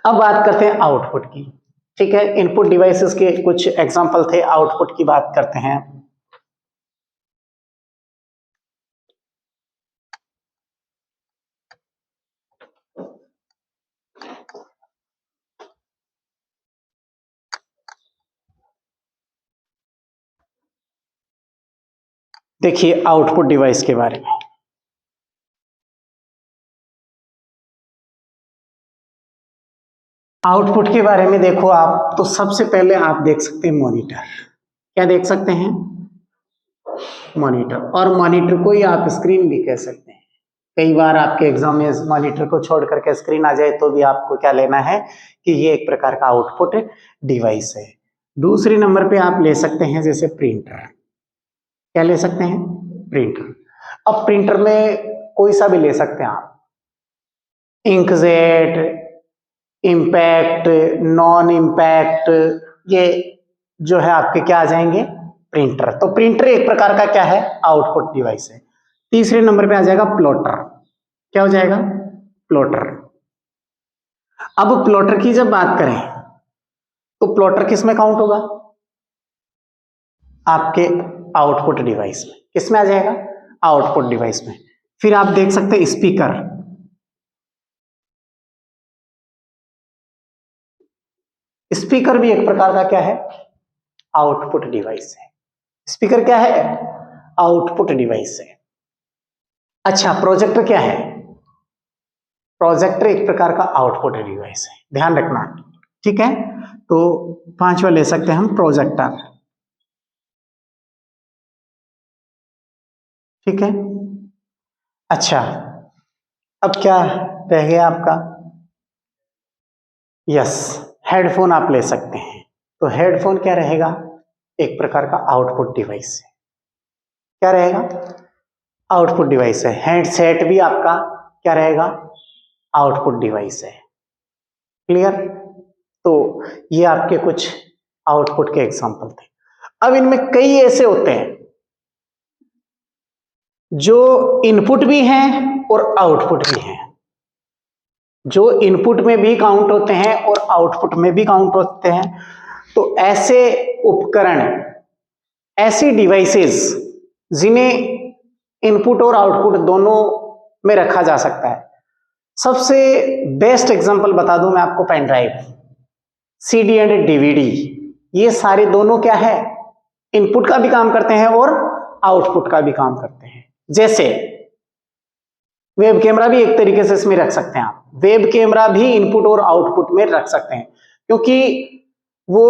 अब बात करते हैं आउटपुट की। ठीक है, इनपुट डिवाइसेस के कुछ एग्जांपल थे, आउटपुट की बात करते हैं। देखिए आउटपुट डिवाइस के बारे में। आउटपुट के बारे में देखो आप, तो सबसे पहले आप देख सकते हैं मॉनिटर। क्या देख सकते हैं? मॉनिटर। और मॉनिटर को ही आप स्क्रीन भी कह सकते हैं। कई बार आपके एग्जाम में मॉनिटर को छोड़ करके स्क्रीन आ जाए तो भी आपको क्या लेना है कि ये एक प्रकार का आउटपुट डिवाइस है। दूसरे नंबर पे आप ले सकते हैं जैसे प्रिंटर। क्या ले सकते हैं? प्रिंटर। अब प्रिंटर में कोई सा भी ले सकते हैं आप, इंकजेट, इम्पैक्ट, नॉन इम्पैक्ट, ये जो है आपके क्या आ जाएंगे? प्रिंटर। तो प्रिंटर एक प्रकार का क्या है? आउटपुट डिवाइस है। तीसरे नंबर पे आ जाएगा प्लॉटर। क्या हो जाएगा? प्लॉटर। अब प्लॉटर की जब बात करें तो प्लॉटर किस में काउंट होगा? आपके आउटपुट डिवाइस में। किस में आ जाएगा? आउटपुट डिवाइस में। फिर आप देख सकते हैं स्पीकर। स्पीकर भी एक प्रकार का क्या है? आउटपुट डिवाइस है। स्पीकर क्या है? आउटपुट डिवाइस है। अच्छा, प्रोजेक्टर क्या है? प्रोजेक्टर एक प्रकार का आउटपुट डिवाइस है, ध्यान रखना। ठीक है, तो पांचवा ले सकते हैं हम प्रोजेक्टर। ठीक है। अच्छा, अब क्या रह गया आपका? यस, हेडफोन आप ले सकते हैं। तो हेडफोन क्या रहेगा? एक प्रकार का आउटपुट डिवाइस है। क्या रहेगा? आउटपुट डिवाइस है। हैंडसेट भी आपका क्या रहेगा? आउटपुट डिवाइस है। क्लियर? तो ये आपके कुछ आउटपुट के एग्जांपल थे। अब इनमें कई ऐसे होते हैं जो इनपुट भी हैं और आउटपुट भी हैं, जो इनपुट में भी काउंट होते हैं और आउटपुट में भी काउंट होते हैं। तो ऐसे उपकरण, ऐसी डिवाइसेस जिन्हें इनपुट और आउटपुट दोनों में रखा जा सकता है। सबसे बेस्ट एग्जांपल बता दूं मैं आपको, pen drive, CD and DVD. ये सारे दोनों क्या है? इनपुट का भी काम करते हैं और आउटपुट का भी काम करते हैं। जैसे वेब कैमरा भी एक तरीके से इसमें रख सकते हैं आप। वेब कैमरा भी इनपुट और आउटपुट में रख सकते हैं, क्योंकि वो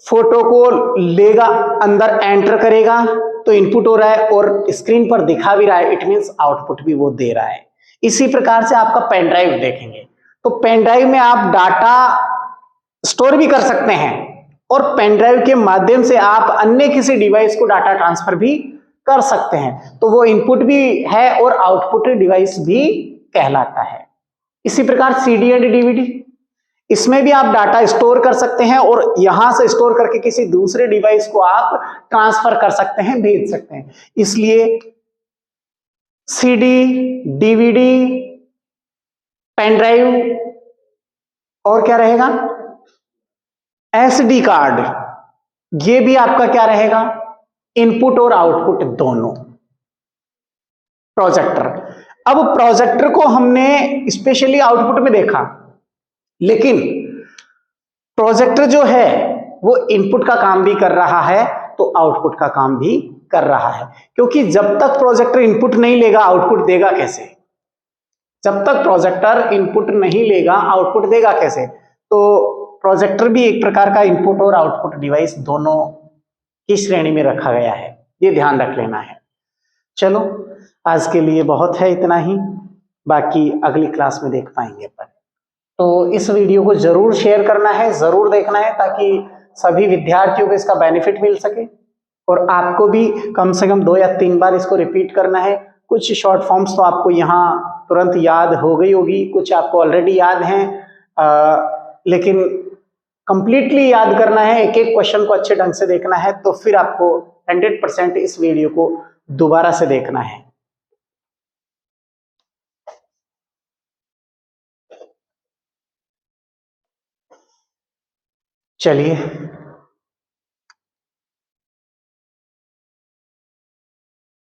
फोटो को लेगा, अंदर एंटर करेगा तो इनपुट हो रहा है और स्क्रीन पर दिखा भी रहा है, इट मींस आउटपुट भी वो दे रहा है। इसी प्रकार से आपका पेन ड्राइव देखेंगे तो पेन ड्राइव में आप डाटा स्टोर भी कर सकते हैं और पेन ड्राइव के माध्यम से आप अन्य किसी डिवाइस को डाटा ट्रांसफर भी कर सकते हैं। तो वो इनपुट भी है और आउटपुट डिवाइस भी कहलाता है। इसी प्रकार सीडी एंड डीवीडी, इसमें भी आप डाटा स्टोर कर सकते हैं और यहां से स्टोर करके किसी दूसरे डिवाइस को आप ट्रांसफर कर सकते हैं, भेज सकते हैं। इसलिए सीडी, डीवीडी, पेन ड्राइव और क्या रहेगा? एसडी कार्ड, ये भी आपका क्या रहेगा? इनपुट और आउटपुट दोनों। प्रोजेक्टर, अब प्रोजेक्टर को हमने स्पेशली आउटपुट में देखा, लेकिन प्रोजेक्टर जो है वो इनपुट का काम भी कर रहा है तो आउटपुट का काम भी कर रहा है। क्योंकि जब तक प्रोजेक्टर इनपुट नहीं लेगा आउटपुट देगा कैसे? जब तक प्रोजेक्टर इनपुट नहीं लेगा आउटपुट देगा कैसे? तो प्रोजेक्टर भी एक प्रकार का इनपुट और आउटपुट डिवाइस दोनों की श्रेणी में रखा गया है, ये ध्यान रख लेना है। चलो, आज के लिए बहुत है, इतना ही, बाकी अगली क्लास में देख पाएंगे अपन। तो इस वीडियो को जरूर शेयर करना है, जरूर देखना है, ताकि सभी विद्यार्थियों को इसका बेनिफिट मिल सके और आपको भी कम से कम 2 या 3 बार इसको रिपीट करना है। कुछ शॉर्ट फॉर्म्स तो आपको यहाँ तुरंत याद हो गई होगी, कुछ आपको ऑलरेडी याद हैं, लेकिन कंप्लीटली याद करना है, एक एक क्वेश्चन को अच्छे ढंग से देखना है, तो फिर आपको 100% इस वीडियो को दोबारा से देखना है। चलिए।